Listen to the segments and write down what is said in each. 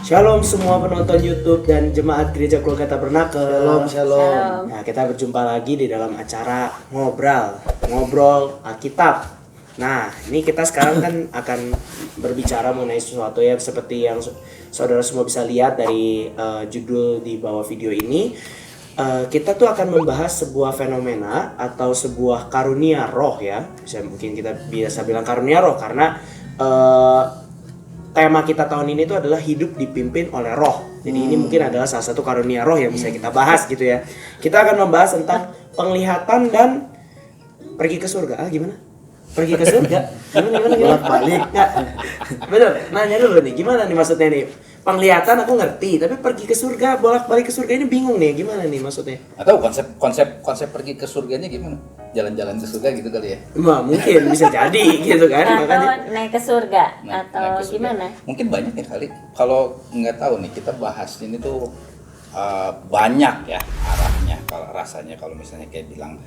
Shalom semua penonton YouTube dan jemaat Gereja Keluarga Tabernakel. Shalom. Nah, kita berjumpa lagi di dalam acara ngobrol Alkitab. Nah, ini kita sekarang kan akan berbicara mengenai sesuatu yang seperti yang saudara semua bisa lihat dari judul di bawah video ini. Kita tuh akan membahas sebuah fenomena atau sebuah karunia roh ya. Mungkin kita bisa bilang karunia roh karena tema kita tahun ini tuh adalah hidup dipimpin oleh roh. Jadi ini mungkin adalah salah satu karunia roh yang bisa kita bahas gitu ya. Kita akan membahas tentang penglihatan dan pergi ke surga. Gimana? Pergi ke surga? Gimana? Balik. Bener, nanya dulu nih, gimana nih maksudnya nih? Penglihatan aku ngerti, tapi pergi ke surga, bolak-balik ke surga ini bingung nih, gimana nih maksudnya? Atau konsep pergi ke surganya gimana? Jalan-jalan ke surga gitu kali ya? Wah, mungkin bisa jadi gitu kan. Atau Makanya naik ke surga Naik atau ke surga. gimana? Mungkin banyak ya kali. Kalau nggak tahu nih, kita bahas ini tuh banyak ya arahnya. Kalau rasanya kalau misalnya kayak bilang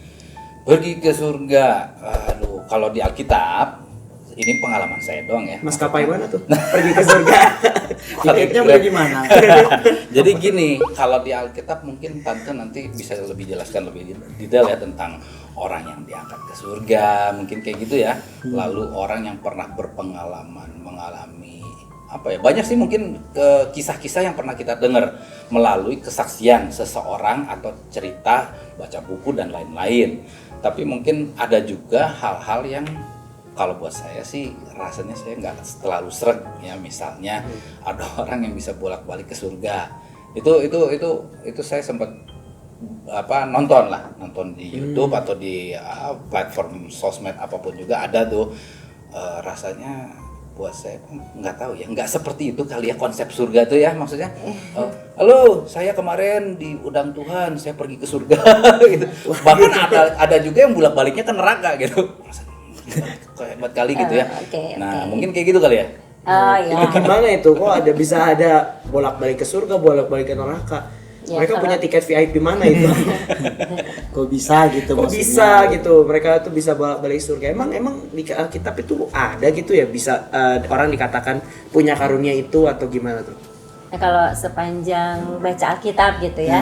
pergi ke surga, aduh, kalau di Alkitab ini pengalaman saya doang ya. maskapai mana tuh? Pergi ke surga. Tiketnya beli di mana? Jadi gini, kalau di Alkitab mungkin Tante nanti bisa lebih jelaskan lebih detail ya tentang orang yang diangkat ke surga, mungkin kayak gitu ya. Lalu orang yang pernah berpengalaman mengalami apa ya? Banyak sih mungkin kisah-kisah yang pernah kita dengar melalui kesaksian seseorang atau cerita, baca buku dan lain-lain. Tapi mungkin ada juga hal-hal yang kalau buat saya sih rasanya saya nggak terlalu sreg ya, misalnya ada orang yang bisa bolak-balik ke surga. Itu saya sempat nonton di YouTube atau di platform sosmed apapun juga ada tuh. Rasanya buat saya nggak tahu ya, nggak seperti itu kali ya konsep surga tuh ya, maksudnya halo saya kemarin diundang Tuhan saya pergi ke surga gitu. Bahkan ada juga yang bolak-baliknya ke neraka gitu. Kok hebat kali gitu ya. Nah, mungkin kayak gitu kali ya. Oh iya. Itu gimana itu? Kok bisa ada bolak-balik ke surga, bolak-balik ke neraka? Ya, Mereka punya tiket VIP mana itu? Kok bisa gitu Kok maksudnya? bisa gitu? Mereka tuh bisa bolak-balik surga. Emang di Alkitab itu ada gitu ya, bisa orang dikatakan punya karunia itu atau gimana tuh? Nah, kalau sepanjang baca Alkitab gitu ya.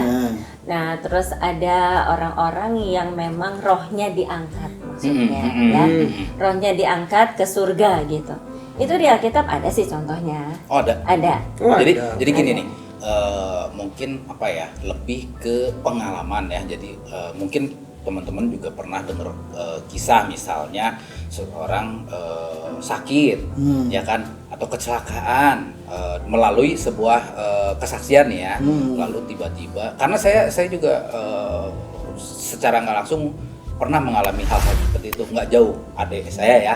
Nah, terus ada orang-orang yang memang rohnya diangkat maksudnya ya. Rohnya diangkat ke surga gitu. Itu di Alkitab ada sih contohnya. Oh, ada. Ada. Oh, Jadi ada. gini nih. Mungkin lebih ke pengalaman ya. Jadi mungkin teman-teman juga pernah dengar kisah misalnya seorang sakit ya kan, atau kecelakaan melalui sebuah kesaksian ya. Lalu tiba-tiba karena saya juga secara nggak langsung pernah mengalami hal-hal seperti itu, nggak jauh adik saya ya.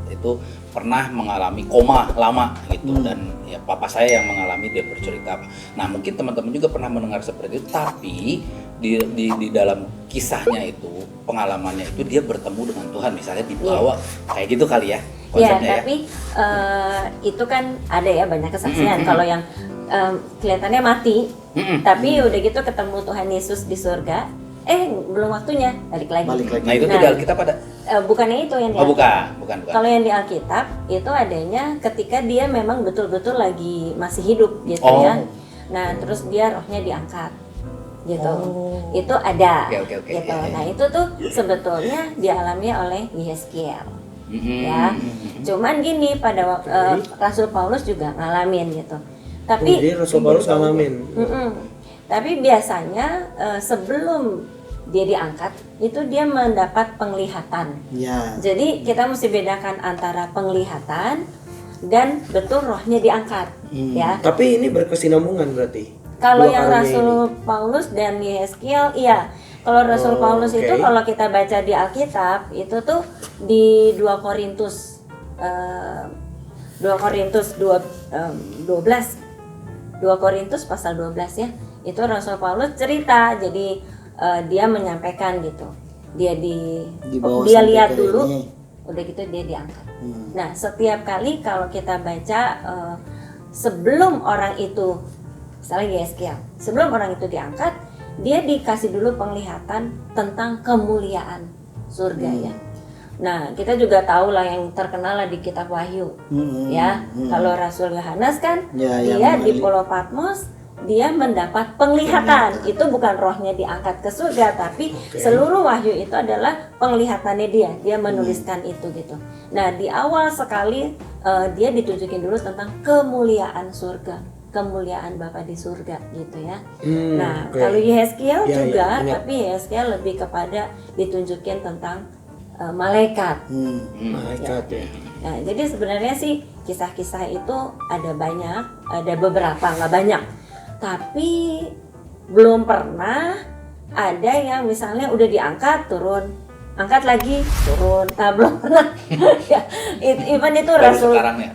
Itu pernah mengalami koma lama gitu, dan ya papa saya yang mengalami, dia bercerita. Nah, mungkin teman-teman juga pernah mendengar seperti itu, tapi di dalam kisahnya itu, pengalamannya itu dia bertemu dengan Tuhan, misalnya dibawa kayak gitu kali ya Ya, konsepnya tapi itu kan ada ya banyak kesaksian. Kalau yang kelihatannya mati, tapi udah gitu ketemu Tuhan Yesus di surga, belum waktunya balik lagi. Nah, itu tuh di Alkitab ada? Bukannya itu yang di Oh, Alkitab. bukan. Kalau yang di Alkitab itu adanya ketika dia memang betul-betul lagi masih hidup gitu ya. Nah, terus dia rohnya diangkat gitu. Itu ada. Oke. Gitu. Nah, itu tuh sebetulnya dialami oleh Yeskiel. Ya. Cuman gini pada Rasul Paulus juga ngalamin gitu. Tapi Jadi Rasul Paulus ngalamin. Tapi biasanya sebelum dia diangkat itu dia mendapat penglihatan. Ya. Jadi kita mesti bedakan antara penglihatan dan betul rohnya diangkat, ya. Tapi ini berkesinambungan berarti. Kalau Dua yang karunia Rasul Paulus dan Yeskiel, iya. Kalau Rasul Paulus itu oke. kalau kita baca di Alkitab itu tuh di 2 Korintus 2 Korintus pasal 12 ya. Itu Rasul Paulus cerita, jadi dia menyampaikan gitu. Dibawa Dia sampai lihat ke dulu, ini. udah gitu dia diangkat. Nah, setiap kali kalau kita baca sebelum orang itu, misalnya Yeskiel, sebelum orang itu diangkat, dia dikasih dulu penglihatan tentang kemuliaan surga ya. Nah, kita juga tahu lah yang terkenal lah di kitab Wahyu. Ya, kalau Rasul Yohanes kan Ya, dia yang di Pulau Patmos dia mendapat penglihatan. Itu bukan rohnya diangkat ke surga, tapi seluruh Wahyu itu adalah penglihatannya dia. Dia menuliskan itu gitu. Nah, di awal sekali dia ditunjukin dulu tentang kemuliaan surga, kemuliaan Bapa di surga gitu ya. Nah, kalau Yeskiel juga, tapi Yeskiel lebih kepada ditunjukin tentang malaikat. Malaikat ya. Nah, jadi sebenarnya sih kisah-kisah itu ada banyak, ada beberapa, nggak banyak. Tapi belum pernah ada yang misalnya udah diangkat turun, angkat lagi turun. Nah, belum pernah. Ya, even itu Baru Rasul sekarang ya.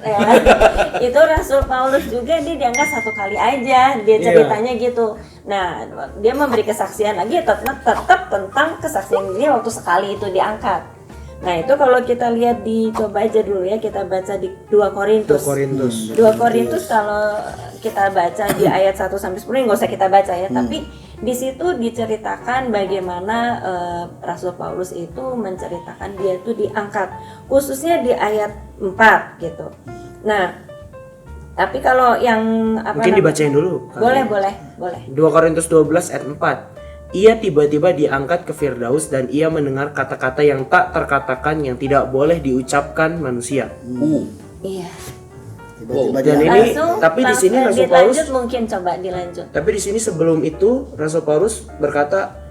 itu Rasul Paulus juga dia diangkat satu kali aja, dia ceritanya gitu. Nah, dia memberi kesaksian lagi tetap tentang kesaksian dia waktu sekali itu diangkat. Nah, itu kalau kita lihat coba aja dulu ya, kita baca di 2 Korintus. 2 Korintus kalau kita baca di ayat 1 sampai 10 nggak usah kita baca ya, tapi di situ diceritakan bagaimana Rasul Paulus itu menceritakan dia itu diangkat, khususnya di ayat 4 gitu. Nah, tapi kalau yang Mungkin dibacain dulu. Boleh. 2 Korintus 12 ayat 4. Ia tiba-tiba diangkat ke Firdaus dan ia mendengar kata-kata yang tak terkatakan yang tidak boleh diucapkan manusia. Iya. Tiba-tiba Dan dia- ini tapi di sini Rasul Paulus dilanjut mungkin coba dilanjut. tapi di sini sebelum itu Rasul Paulus berkata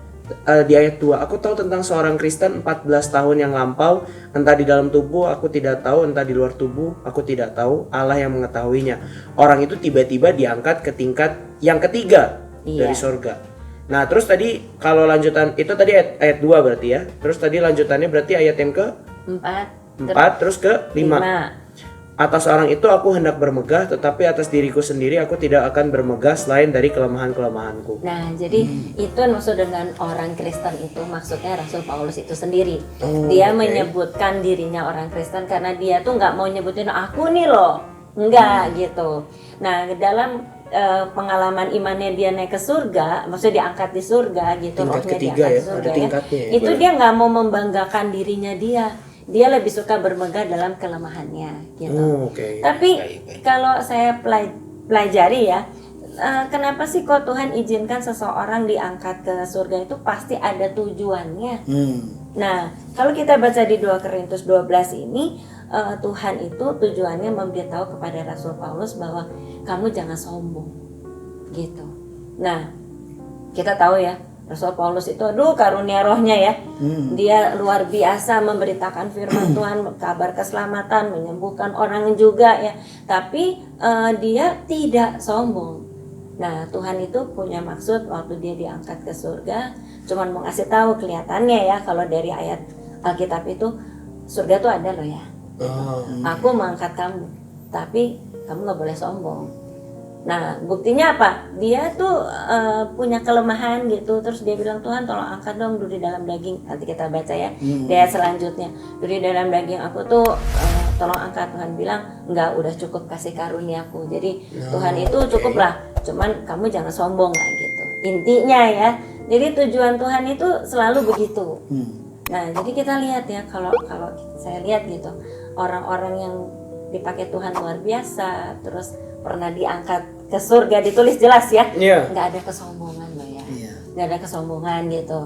di ayat 2, aku tahu tentang seorang Kristen 14 tahun yang lampau, entah di dalam tubuh aku tidak tahu, entah di luar tubuh aku tidak tahu, Allah yang mengetahuinya. Orang itu tiba-tiba diangkat ke tingkat yang ketiga dari surga. Nah, terus tadi kalau lanjutan itu tadi ayat 2 berarti ya. Terus tadi lanjutannya berarti ayat yang ke 4 terus ke 5. Atas orang itu aku hendak bermegah, tetapi atas diriku sendiri aku tidak akan bermegah selain dari kelemahan-kelemahanku. Nah, jadi itu yang maksud dengan orang Kristen itu maksudnya Rasul Paulus itu sendiri. Dia menyebutkan dirinya orang Kristen karena dia tuh nggak mau nyebutin aku nih loh, enggak gitu. Nah, dalam pengalaman imannya dia naik ke surga, maksudnya diangkat di surga gitu, Tingkat rohnya ketiga diangkat ya, di surga ada tingkatnya ya. Itu dia nggak mau membanggakan dirinya dia lebih suka bermegah dalam kelemahannya gitu. Tapi kalau saya pelajari ya, kenapa sih kok Tuhan izinkan seseorang diangkat ke surga itu pasti ada tujuannya. Nah, kalau kita baca di 2 Korintus 12 ini, Tuhan itu tujuannya memberitahu kepada Rasul Paulus bahwa kamu jangan sombong gitu. Nah, kita tahu ya Rasul Paulus itu karunia rohnya ya. Dia luar biasa memberitakan firman Tuhan, kabar keselamatan, menyembuhkan orang juga ya. Tapi dia tidak sombong. Nah, Tuhan itu punya maksud waktu dia diangkat ke surga, cuman mau ngasih tahu kelihatannya ya kalau dari ayat Alkitab itu surga tuh ada loh ya. Aku mengangkat kamu, tapi kamu nggak boleh sombong. Nah, buktinya apa? Dia tuh punya kelemahan gitu. Terus dia bilang, Tuhan tolong angkat dong duri dalam daging. Nanti kita baca ya di ayat selanjutnya. Duri dalam daging aku tuh tolong angkat. Tuhan bilang, enggak, udah cukup kasih karuniaku. Jadi Tuhan itu cukup lah. Cuman kamu jangan sombong lah gitu. Intinya ya. Jadi tujuan Tuhan itu selalu begitu. Nah, jadi kita lihat ya, kalau saya lihat gitu, orang-orang yang dipakai Tuhan luar biasa, terus pernah diangkat ke surga, ditulis jelas ya, nggak ada kesombongan loh ya, nggak ada kesombongan gitu.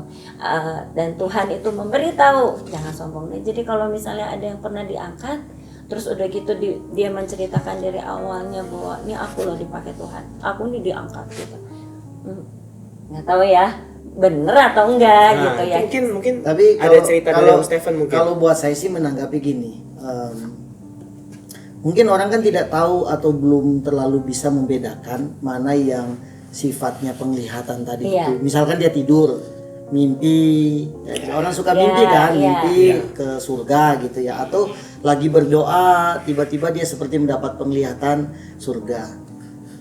Dan Tuhan itu memberitahu jangan sombong. Jadi kalau misalnya ada yang pernah diangkat, terus udah gitu dia menceritakan dari awalnya bahwa ini aku loh dipakai Tuhan, aku nih diangkat gitu, nggak tahu ya bener atau enggak gitu ya. Mungkin Tapi ada cerita dari Om Stephen mungkin. Kalau buat saya sih menanggapi gini, mungkin orang kan tidak tahu atau belum terlalu bisa membedakan mana yang sifatnya penglihatan tadi itu. Misalkan dia tidur, mimpi, orang suka mimpi kan, mimpi ke surga gitu ya, atau lagi berdoa tiba-tiba dia seperti mendapat penglihatan surga.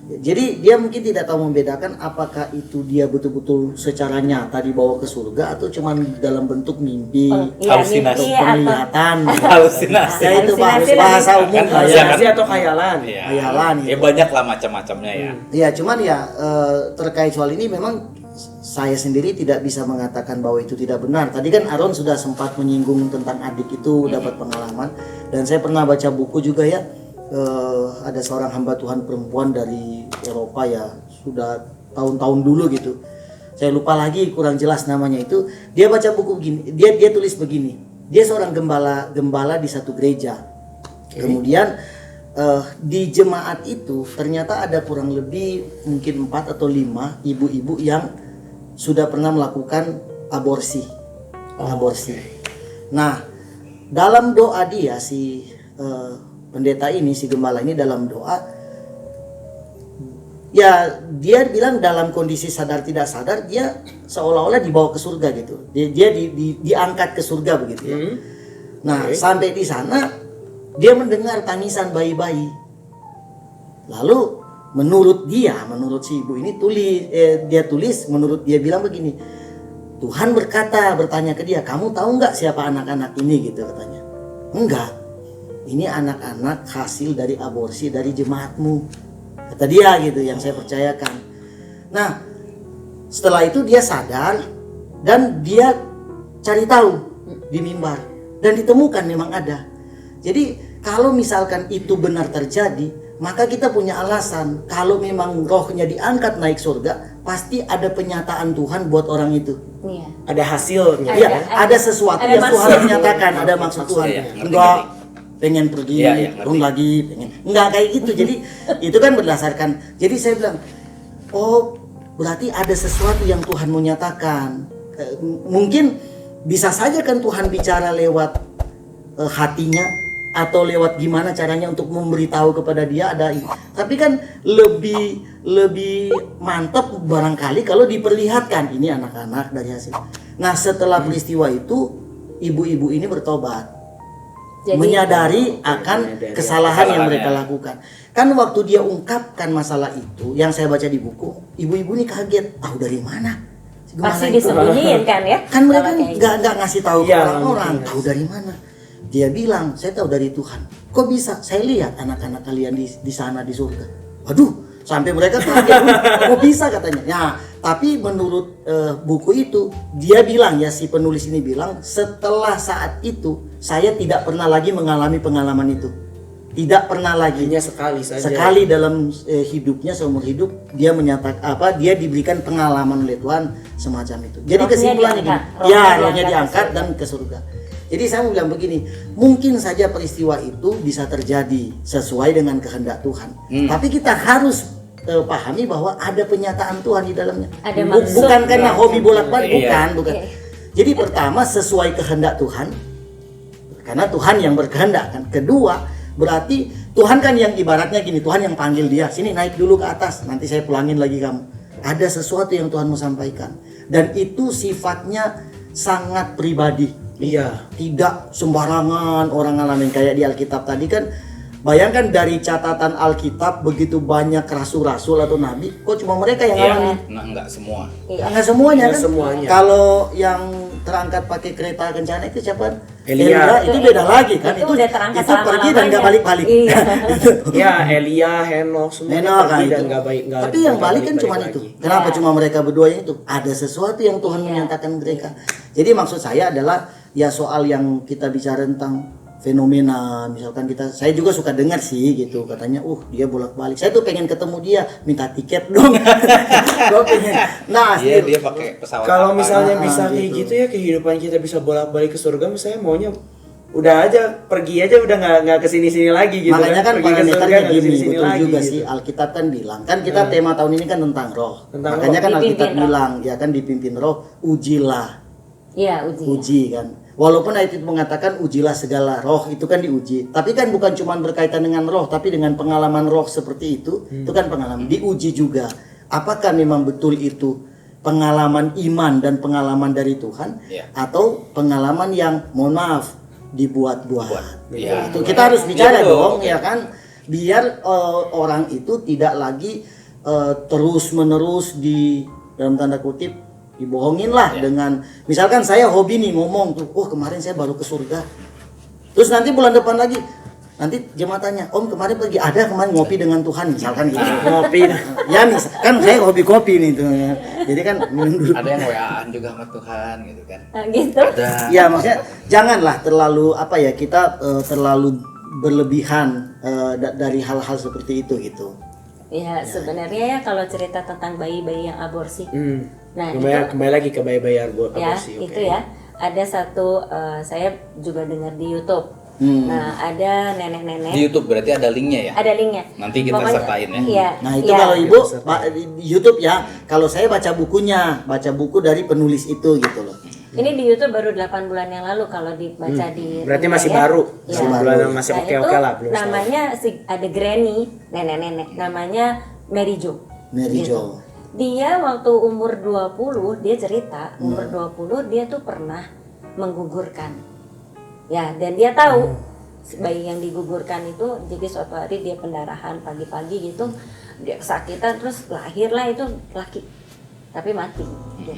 Jadi dia mungkin tidak tahu membedakan apakah itu dia betul-betul secara nyata dibawa ke surga atau cuman dalam bentuk mimpi, halusinasi, penglihatan, halusinasi. Ya itu bahasa umum lah ya. Halusinasi atau khayalan. Khayalan. Ya banyak lah macam-macamnya ya. Ya cuman ya terkait soal ini memang saya sendiri tidak bisa mengatakan bahwa itu tidak benar. Tadi kan Aaron sudah sempat menyinggung tentang adik itu dapat pengalaman, dan saya pernah baca buku juga ya, ada seorang hamba Tuhan perempuan dari Eropa ya, sudah tahun-tahun dulu gitu. Saya lupa lagi, kurang jelas namanya itu. Dia baca buku begini, dia tulis begini. Dia seorang gembala di satu gereja. Kemudian di jemaat itu ternyata ada kurang lebih mungkin 4 atau 5 ibu-ibu yang sudah pernah melakukan aborsi. Nah, dalam doa dia si pendeta ini, si gembala ini dalam doa, ya dia bilang dalam kondisi sadar tidak sadar dia seolah-olah dibawa ke surga gitu. Dia diangkat ke surga begitu ya. Nah, sampai di sana dia mendengar tangisan bayi-bayi. Lalu menurut si ibu ini dia tulis, menurut dia bilang begini, Tuhan bertanya ke dia, kamu tahu nggak siapa anak-anak ini gitu katanya. Enggak, ini anak-anak hasil dari aborsi dari jemaatmu, kata dia gitu, yang saya percayakan. Nah, setelah itu dia sadar dan dia cari tahu di mimbar dan ditemukan memang ada. Jadi kalau misalkan itu benar terjadi, maka kita punya alasan kalau memang rohnya diangkat naik surga, pasti ada penyataan Tuhan buat orang itu. Iya. Ada hasilnya. Iya, ada sesuatu yang Tuhan menyatakan, ada maksud Tuhan. Enggak pengen pergi, lagi pengen. Enggak kayak gitu. Jadi itu kan berdasarkan. Jadi saya bilang, oh berarti ada sesuatu yang Tuhan menyatakan. Mungkin bisa saja kan Tuhan bicara lewat hatinya, atau lewat gimana caranya untuk memberitahu kepada dia ada ini. Tapi kan lebih mantap barangkali kalau diperlihatkan ini anak-anak dari hasil. Nah, setelah peristiwa itu ibu-ibu ini bertobat. Jadi, menyadari akan kesalahan yang mereka lakukan. Kan waktu dia ungkapkan masalah itu, yang saya baca di buku, ibu-ibu ini kaget, tahu dari mana? Pasti disembunyiin kan ya? Kan mereka nggak ngasih tahu ke orang-orang, tahu dari mana? Dia bilang, saya tahu dari Tuhan. Kok bisa? Saya lihat anak-anak kalian di sana di surga. Waduh, sampai mereka kaget. Kok bisa katanya? Nah, tapi menurut buku itu, dia bilang ya, si penulis ini bilang, setelah saat itu saya tidak pernah lagi mengalami pengalaman itu. Tidak pernah lagi. Hanya sekali saja. Sekali dalam hidupnya, seumur hidup dia menyatakan dia diberikan pengalaman oleh Tuhan semacam itu. Jadi rohnya kesimpulannya diangkat. gini, ya rohnya diangkat dan ke surga. Jadi saya mau bilang begini, mungkin saja peristiwa itu bisa terjadi sesuai dengan kehendak Tuhan. Tapi kita harus pahami bahwa ada penyataan Tuhan di dalamnya. Ada maksud. Bukan karena hobi bolak-balik, bukan. Okay. Jadi pertama sesuai kehendak Tuhan, karena Tuhan yang berkehendak kan. Kedua, berarti Tuhan kan yang ibaratnya gini, Tuhan yang panggil dia, sini naik dulu ke atas, nanti saya pulangin lagi kamu. Ada sesuatu yang Tuhan mau sampaikan, dan itu sifatnya sangat pribadi. Iya. Tidak sembarangan orang ngalamin kayak di Alkitab tadi kan. Bayangkan dari catatan Alkitab begitu banyak rasul-rasul atau nabi, kok cuma mereka yang ngalamin? Nah, enggak semua. Enggak semuanya kan? Semuanya. Kalau yang terangkat pakai kereta kencana itu siapa? Elia. Itu beda lagi kan? Itu udah terangkat itu pergi dan nggak balik-balik. Iya. Ya, Elia, Henok, semuanya pergi dan nggak baik. Tapi yang balik kan cuma itu. Kenapa cuma mereka berdua yang itu? Ada sesuatu yang Tuhan menyatakan mereka. Jadi maksud saya adalah ya soal yang kita bicara tentang fenomena, misalkan saya juga suka dengar sih gitu, katanya dia bolak-balik, saya tuh pengen ketemu dia, minta tiket dong. Gua pengen. Nah, dia pakai pesawat. Kalau misalnya bisa gitu. kayak gitu ya, kehidupan kita bisa bolak-balik ke surga, misalnya maunya udah aja pergi aja, udah nggak kesini-sini lagi gitu. Makanya kan pergi ke surga nggak gini, kesini-sini betul lagi, juga gitu. sih, Alkitab kan bilang, kan kita tema tahun ini kan tentang roh. Makanya roh. kan Alkitab Dipimpin bilang, ya kan dipimpin roh, ujilah. Iya, Uji kan. Walaupun ayat itu mengatakan ujilah segala roh, itu kan diuji. Tapi kan bukan cuma berkaitan dengan roh, tapi dengan pengalaman roh seperti itu kan pengalaman. Diuji juga. Apakah memang betul itu pengalaman iman dan pengalaman dari Tuhan, atau pengalaman yang mohon maaf dibuat-buat. Ya. Itu kita harus bicara Betul. dong, ya kan? Biar orang itu tidak lagi terus-menerus dalam tanda kutip dibohongin lah dengan, misalkan saya hobi nih ngomong tuh, kemarin saya baru ke surga, terus nanti bulan depan lagi nanti jemaat tanya, Om kemarin pergi ada kemarin ngopi dengan Tuhan misalkan gitu. Ngopi. Ya kan saya hobi kopi nih tuh ya. Jadi kan minum dulu. Ada yang WA-an juga sama Tuhan gitu kan. Gitu. Ada. Ya maksudnya janganlah terlalu apa ya kita terlalu berlebihan dari hal-hal seperti itu gitu. Ya sebenarnya ya kalau cerita tentang bayi-bayi yang aborsi, nah Kembali lagi ke bayi-bayi ya aborsi. itu ya ada satu saya juga dengar di YouTube. Nah ada nenek-nenek. Di YouTube berarti ada linknya ya? Ada linknya. Nanti kita sertain ya. Iya. Nah itu iya. kalau ibu YouTube ya, kalau saya baca bukunya, baca buku dari penulis itu gitu loh. Ini di YouTube baru 8 bulan yang lalu kalau dibaca di. Berarti masih ya. baru. Ya. Sebulan masih Nah, oke-oke itu lah belum. namanya ada granny, nenek-nenek. Namanya Mary Jo. Mary Gitu. Jo. Dia waktu umur 20, dia cerita umur 20 dia tuh pernah menggugurkan. Ya, dan dia tahu bayi yang digugurkan itu jadi suatu hari dia pendarahan pagi-pagi gitu. Dia kesakitan terus lahirlah itu laki. Tapi mati gitu.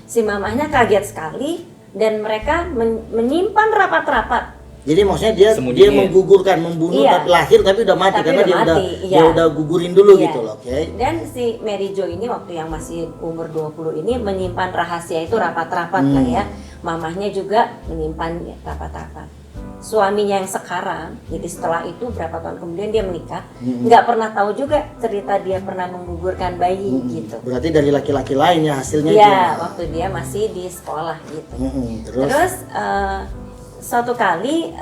Si mamahnya kaget sekali dan mereka menyimpan rapat-rapat. Jadi maksudnya dia Sembunyiin. menggugurkan, membunuh Iya. tapi lahir tapi udah mati Tapi karena udah dia mati, dia iya. udah gugurin dulu Iya. gitu loh, oke. Dan si Mary Jo ini waktu yang masih umur 20 ini menyimpan rahasia itu rapat-rapat lah ya. Mamahnya juga menyimpan rapat-rapat. Suaminya yang sekarang, jadi setelah itu berapa tahun kemudian dia menikah, nggak pernah tahu juga cerita dia pernah menggugurkan bayi gitu. Berarti dari laki-laki lain ya hasilnya Iya, itu. waktu dia masih di sekolah gitu. Terus Terus suatu kali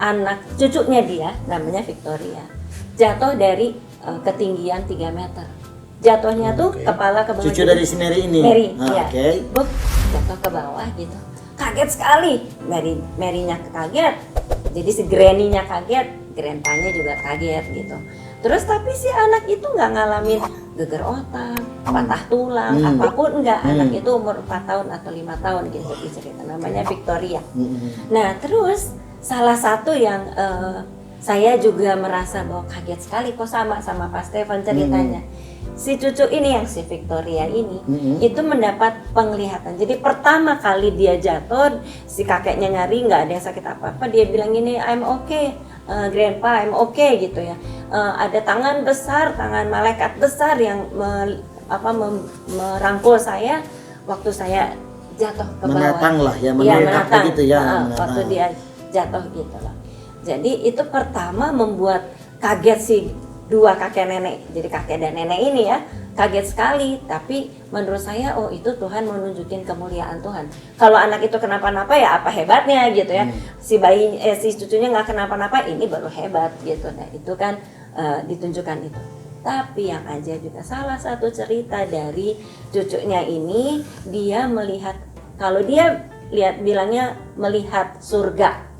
anak cucunya dia namanya Victoria jatuh dari ketinggian 3 meter. Jatuhnya tuh kepala ke bawah. cucu Jadi dari si Mary ini. Mary, Ah, ya. oke. Buk, jatuh ke bawah gitu. Kaget sekali. Mary-nya kaget. Jadi si Granny-nya kaget, grandpa-nya juga kaget gitu. Terus tapi si anak itu nggak ngalamin geger otak, patah tulang, apapun enggak. Anak itu umur 4 tahun atau 5 tahun gitu dicerita. Namanya Victoria. Nah terus salah satu yang saya juga merasa bahwa kaget sekali kok sama Pak Stefan ceritanya. Si cucu ini yang si Victoria ini itu mendapat penglihatan. Jadi pertama kali dia jatuh, si kakeknya nyari nggak ada yang sakit apa-apa, dia bilang ini I'm okay, grandpa I'm okay gitu ya. Ada tangan besar, tangan malaikat besar yang merangkul saya waktu saya jatuh ke bawah. Menatang lah ya, Iya, menatang menatang. gitu ya. Waktu dia jatuh gitu loh. Jadi itu pertama membuat kaget si dua kakek nenek, jadi kakek dan nenek ini ya kaget sekali. Tapi menurut saya oh itu Tuhan mau nunjukin kemuliaan Tuhan. Kalau anak itu kenapa-napa ya apa hebatnya gitu ya. Si bayi si cucunya nggak kenapa-napa ini baru hebat gitu. Nah itu kan ditunjukkan itu. Tapi yang aja juga salah satu cerita dari cucunya ini dia melihat kalau dia bilangnya melihat surga.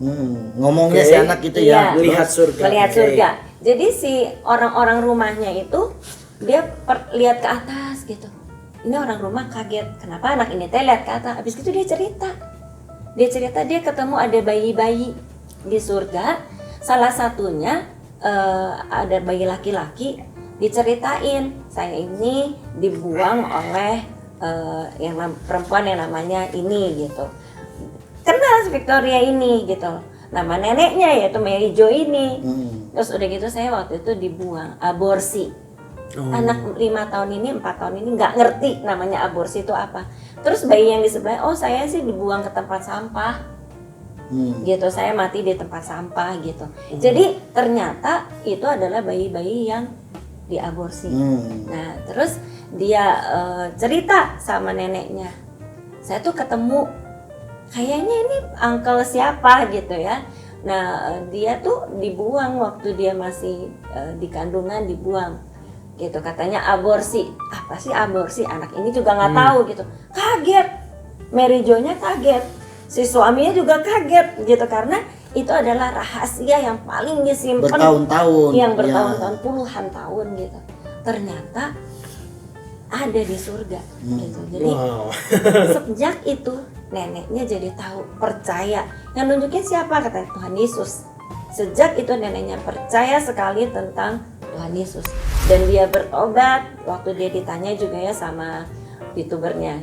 Ngomongnya si anak itu ya. Iya. Melihat surga. Melihat Oke. surga. Jadi si orang-orang rumahnya itu dia lihat ke atas gitu. Ini orang rumah kaget. Kenapa anak ini teh lihat ke atas? Habis itu dia cerita. Dia ketemu ada bayi-bayi di surga. Salah satunya ada bayi laki-laki diceritain. Saya ini dibuang oleh perempuan yang namanya ini gitu. Kenal si Victoria ini gitu. Nama neneknya yaitu Mary Jo ini. Terus udah gitu saya waktu itu dibuang, aborsi. Anak 5 tahun ini, 4 tahun ini nggak ngerti namanya aborsi itu apa. Terus bayi yang di sebelah, oh saya sih dibuang ke tempat sampah. Gitu, saya mati di tempat sampah gitu. Jadi ternyata itu adalah bayi-bayi yang diaborsi. Nah terus dia cerita sama neneknya, saya tuh ketemu kayaknya ini uncle siapa gitu ya. Nah dia tuh dibuang waktu dia masih di kandungan, dibuang gitu, katanya aborsi. Apa sih aborsi? Anak ini juga nggak tahu gitu. Kaget, Mary Jo-nya kaget, si suaminya juga kaget gitu, karena itu adalah rahasia yang paling disimpan Bertahun-tahun. yang Ya. bertahun-tahun, puluhan tahun gitu. Ternyata ada di surga gitu. Jadi sejak itu neneknya jadi tahu, percaya. Yang nunjukin siapa? Kata Tuhan Yesus. Sejak itu neneknya percaya sekali tentang Tuhan Yesus. Dan dia bertobat. Waktu dia ditanya juga ya sama youtubernya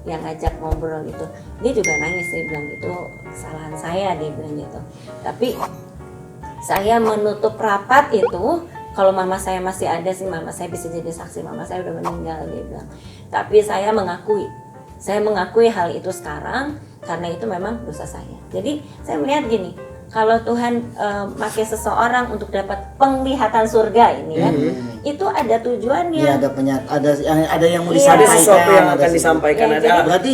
yang ngajak ngobrol itu, dia juga nangis, dia bilang itu kesalahan saya, dia bilang gitu. Tapi saya menutup rapat itu, kalau mama saya masih ada sih, mama saya bisa jadi saksi, mama saya udah meninggal, dia bilang. Tapi saya mengakui hal itu sekarang karena itu memang dosa saya. Jadi saya melihat gini, kalau Tuhan pakai seseorang untuk dapat penglihatan surga ini kan, itu ada tujuannya. Ya, ada yang mau Iya. Ada disampaikan. sesuatu yang ada akan sesuatu. disampaikan. Ya, Ada jadi- Berarti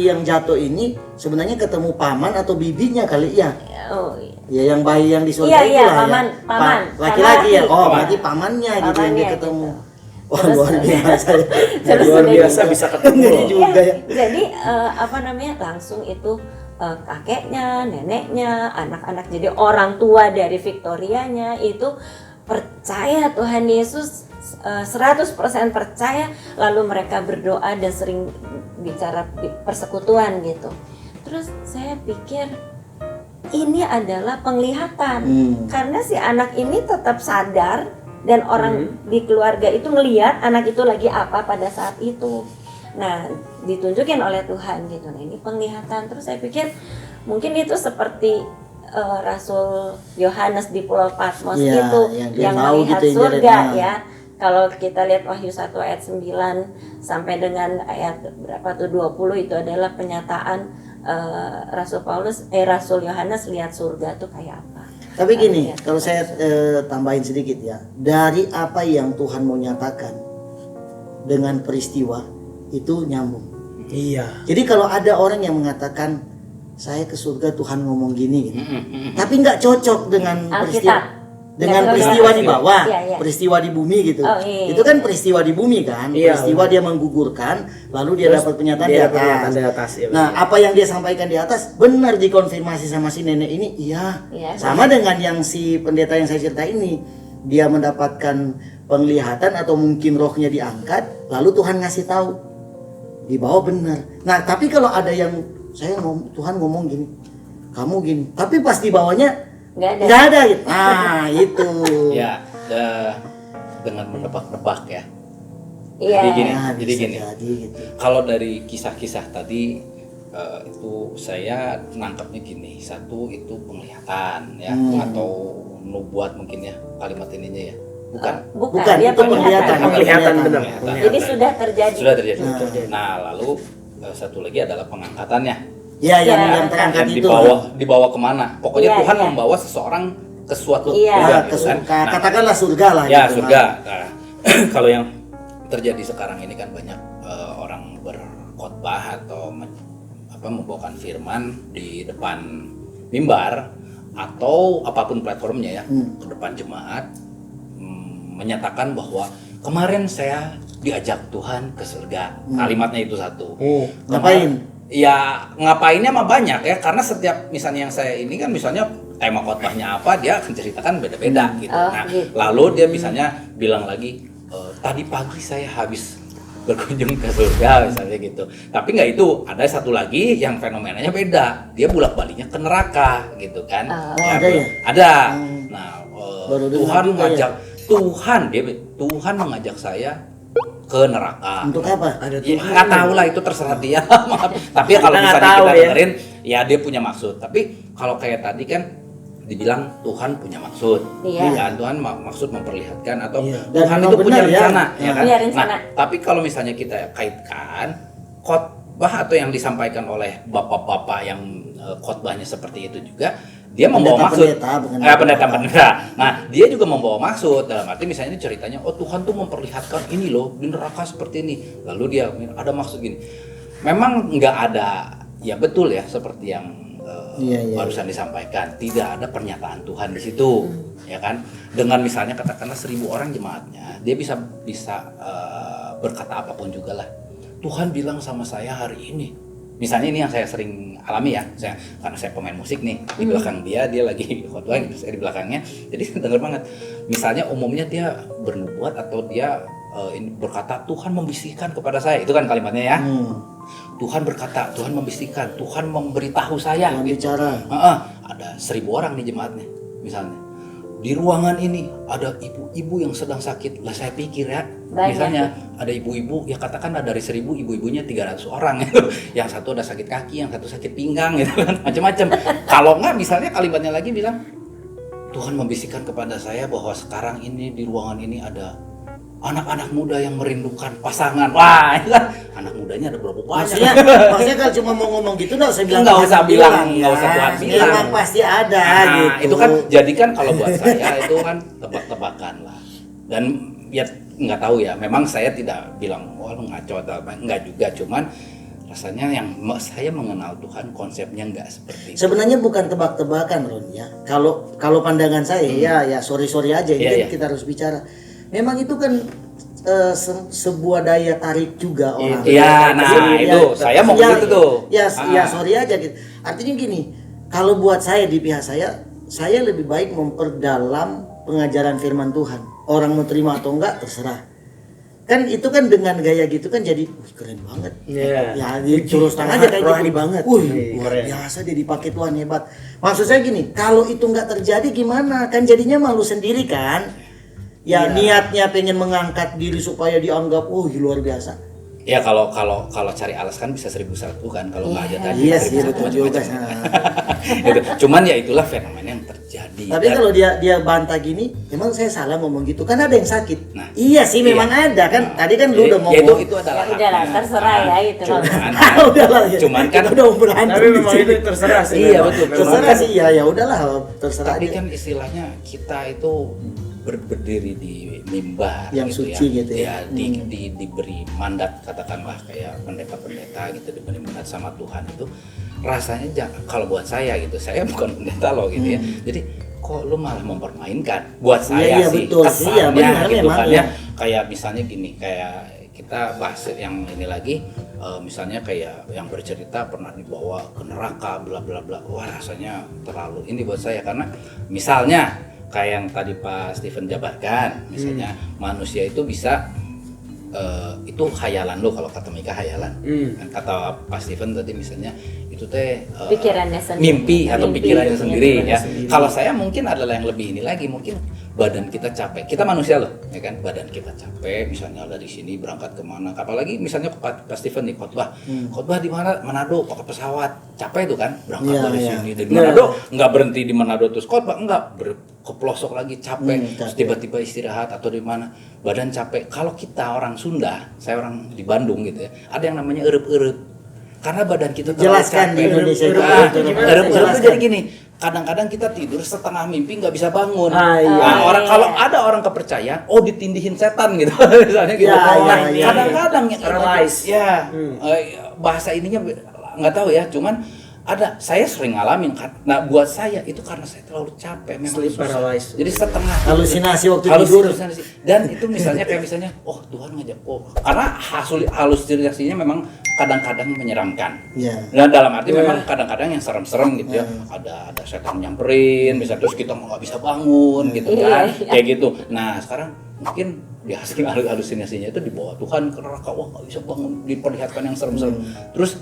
yang jatuh ini sebenarnya ketemu paman atau bibinya kali ya? Oh, iya. Ya, yang bayi yang di surga Iya, itu iya, lah paman, ya. paman. Laki-laki ya. Paman. Oh, berarti pamannya gitu yang dia Pamannya ketemu. gitu. Wah, Terus- luar biasa. Terus luar udah biasa gitu. bisa ketemu. Ngeri loh. juga ya. Jadi langsung itu kakeknya, neneknya, anak-anak, jadi orang tua dari Victorianya itu percaya Tuhan Yesus, 100% percaya, lalu mereka berdoa dan sering bicara persekutuan gitu. Terus saya pikir ini adalah penglihatan, karena si anak ini tetap sadar dan orang di keluarga itu melihat anak itu lagi apa pada saat itu. Nah, ditunjukin oleh Tuhan gitu. Nah, ini penglihatan. Terus saya pikir mungkin itu seperti Rasul Yohanes di Pulau Patmos Iya, itu yang dia yang tahu melihat gitu, yang surga dia lihat. ya. Kalau kita lihat Wahyu 1 ayat 9 sampai dengan ayat berapa tuh 20 itu adalah penyataan Rasul Yohanes lihat surga tuh kayak apa. Tapi gini, Lihat kalau saya tambahin sedikit ya, dari apa yang Tuhan mau nyatakan dengan peristiwa itu nyambung. Iya. Jadi kalau ada orang yang mengatakan saya ke surga Tuhan ngomong gini gitu, tapi nggak cocok dengan Alkitab. dengan Nggak peristiwa cocok. di bawah, Iya, iya. peristiwa di bumi gitu. Oh, iya. Itu kan peristiwa di bumi kan, Iya. peristiwa dia menggugurkan, lalu dia Terus dapat pernyataan dia di dapat pernyataan atas. di atas, ya, Nah, betul. apa yang dia sampaikan di atas benar dikonfirmasi sama si nenek ini, iya. Iya. Sama dengan yang si pendeta yang saya cerita ini, dia mendapatkan penglihatan atau mungkin rohnya diangkat, lalu Tuhan ngasih tahu di bawah benar. Nah, tapi kalau ada yang Tuhan ngomong gini, kamu gini, tapi pas di bawahnya Nggak ada. nggak ada gitu. Nah, itu. Ya, dengan menebak-nebak ya. Iya. Jadi gini, Nah, jadi bisa gini. jadi gitu. Kalau dari kisah-kisah tadi itu saya nangkapnya gini, satu itu penglihatan ya, atau nubuat mungkin ya kalimat ininya ya, bukan? Bukan, dia itu penglihatan. Penglihatan benar. Penglihatan. Jadi sudah terjadi. Sudah terjadi. Nah. Nah, lalu satu lagi adalah pengangkatannya. Ya, yang Ya. yang terangkat Dan itu. dibawa kemana? Pokoknya Iya, Tuhan iya. membawa seseorang ke suatu Iya. surga, Nah, gitu kan. Nah, katakanlah surga lah ya gitu. surga. Nah, kalau yang terjadi sekarang ini kan banyak orang berkhotbah atau membawakan firman di depan mimbar atau apapun platformnya ya, ke depan jemaat, menyatakan bahwa kemarin saya diajak Tuhan ke surga. Kalimatnya itu satu. Ngapain? Ya ngapainnya mah banyak ya, karena setiap misalnya yang saya ini kan misalnya tema khotbahnya apa, dia akan ceritakan beda-beda gitu. Oh, Nah, gitu. lalu dia misalnya bilang lagi tadi pagi saya habis berkunjung ke surga misalnya gitu. Tapi nggak itu, ada satu lagi yang fenomenanya beda. Dia bolak-baliknya ke neraka gitu kan. Oh, ada ya? Ada. Nah, Baru dengar Tuhan juga ya. mengajak Tuhan mengajak saya ke neraka. Untuk apa? Ada Ya, Tuhan. nggak tahu lah, itu terserah dia. Maaf. Tapi ya kalau Kita nggak misalnya tahu kita ya. dengerin, ya dia punya maksud. Tapi kalau kayak tadi kan dibilang Tuhan punya maksud, Iya. ya kan? Tuhan maksud memperlihatkan atau Iya. Dan Tuhan memang itu punya benar ya. rencana, ya kan? Punya rencana. Nah, tapi kalau misalnya kita kaitkan khotbah atau yang disampaikan oleh bapak-bapak yang khotbahnya seperti itu juga, dia membawa maksud. Pendeta. Nah, dia juga membawa maksud, dalam arti misalnya ini ceritanya, oh Tuhan tuh memperlihatkan ini loh di neraka seperti ini. Lalu dia ada maksud gini. Memang nggak ada, ya betul ya seperti yang Iya. barusan disampaikan, tidak ada pernyataan Tuhan di situ, ya kan? Dengan misalnya katakanlah 1.000 orang jemaatnya, dia bisa berkata apapun juga lah. Tuhan bilang sama saya hari ini. Misalnya ini yang saya sering alami ya, karena saya pemain musik nih, di belakang dia lagi khotbah, saya di belakangnya, jadi dengar banget. Misalnya umumnya dia bernubuat atau dia berkata Tuhan membisikkan kepada saya, itu kan kalimatnya ya. Tuhan berkata, Tuhan membisikkan, Tuhan memberitahu saya. Tuhan gitu. bicara. Ada 1.000 orang nih jemaatnya, misalnya. Di ruangan ini ada ibu-ibu yang sedang sakit. Lah saya pikir ya, Banyak. misalnya ada ibu-ibu, ya katakanlah dari 1.000 ibu-ibunya 300 orang gitu. Yang satu ada sakit kaki, yang satu sakit pinggang gitu kan, macam-macam. Kalau enggak misalnya kalimatnya lagi bilang, Tuhan membisikkan kepada saya bahwa sekarang ini di ruangan ini ada anak-anak muda yang merindukan pasangan. Wah, itu kan anak mudanya ada berapa banyak? Maksudnya kalau cuma mau ngomong gitu nggak usah bilang. Nggak usah bilang, ya. nggak usah Tuhan bilang. Memang pasti ada Nah, gitu. itu kan jadi kan kalau buat saya itu kan tebak-tebakan lah. Dan ya nggak tahu ya. Memang saya tidak bilang wah lu ngaco atau apa, nggak juga. Cuman rasanya yang saya mengenal Tuhan konsepnya nggak seperti itu. Sebenarnya bukan tebak-tebakan Ron ya. Kalau pandangan saya ya sorry aja ini kan kita harus bicara. Memang itu kan sebuah daya tarik juga orang. Iya, nah itu saya mau gitu tuh. Ya sorry aja gitu. Artinya gini, kalau buat saya di pihak saya lebih baik memperdalam pengajaran firman Tuhan. Orang mau terima atau enggak terserah. Kan itu kan dengan gaya gitu kan jadi keren banget. Ya terus tangan aja kayak gitu banget. Luar biasa dia dipakai Tuhan, hebat. Maksud saya gini, kalau itu enggak terjadi gimana? Kan jadinya malu sendiri kan? Ya niatnya pengen mengangkat diri supaya dianggap luar biasa. Ya kalau cari alas kan bisa 1001 kan, kalau nggak ada tadi. Iya sih betul juga. Gitu. Cuman ya itulah fenomena yang terjadi. Tapi kalau dia bantah gini, emang saya salah ngomong gitu kan ada yang sakit. Nah, iya sih memang ada kan. Tadi kan lu udah ngomong. Ya itu adalah. Ya udahlah, terserah ya itu. Cuman kan udah berantem. Tapi memang itu terserah sih. Iya betul. Terserah sih ya udahlah terserah. Tapi kan istilahnya kita itu berdiri di mimbar yang gitu suci ya. gitu ya. Diberi mandat katakanlah kayak pendeta-pendeta gitu, diberi mandat sama Tuhan itu rasanya kalau buat saya gitu, saya bukan pendeta loh gitu ya. Jadi kok lu malah mempermainkan buat saya sih betul. kesannya gitu memang, kan ya. Kayak misalnya gini, kayak kita bahas yang ini lagi misalnya kayak yang bercerita pernah dibawa ke neraka bla bla bla. Wah, rasanya terlalu ini buat saya karena misalnya kayak yang tadi Pak Steven jabarkan, misalnya manusia itu bisa itu khayalan lo, kalau kata Mika khayalan. Kata Pak Steven tadi misalnya itu teh pikirannya sendiri. Mimpi atau pikirannya sendiri ya. Kalau saya mungkin adalah yang lebih ini lagi, mungkin badan kita capek. Kita manusia loh, ya kan? Badan kita capek, misalnya dari sini berangkat kemana? Apalagi misalnya Pak Steven nih khotbah. Khotbah di mana? Manado, pakai pesawat. Capek itu kan? Berangkat dari sini dari Manado, nggak berhenti di Manado terus khotbah, enggak, ke pelosok lagi capek, terus tiba-tiba istirahat atau di mana badan capek. Kalau kita orang Sunda, saya orang di Bandung gitu ya, ada yang namanya eueup-eueup. Karena badan kita terlalu jelaskan capek. di Indonesia Eueup-eueup itu jadi gini, kadang-kadang kita tidur setengah mimpi nggak bisa bangun. Kalau ada orang kepercayaan, ditindihin setan gitu, misalnya gitu. Kadang-kadang bahasa ininya nggak tahu ya, cuman saya sering ngalamin kan. Nah buat saya itu karena saya terlalu capek, memang Sleep paralysis. jadi setengah halusinasi waktu tidur. Dan itu misalnya kayak misalnya Tuhan ngajak karena halusinasinya memang kadang-kadang menyeramkan. Dan dalam arti memang kadang-kadang yang serem-serem gitu ya. Ada setan nyamperin, misalnya terus kita nggak bisa bangun gitu kan, kayak gitu. Nah sekarang mungkin di hasil halusinasinya itu dibawa Tuhan ke neraka, nggak bisa bangun, diperlihatkan yang serem-serem, terus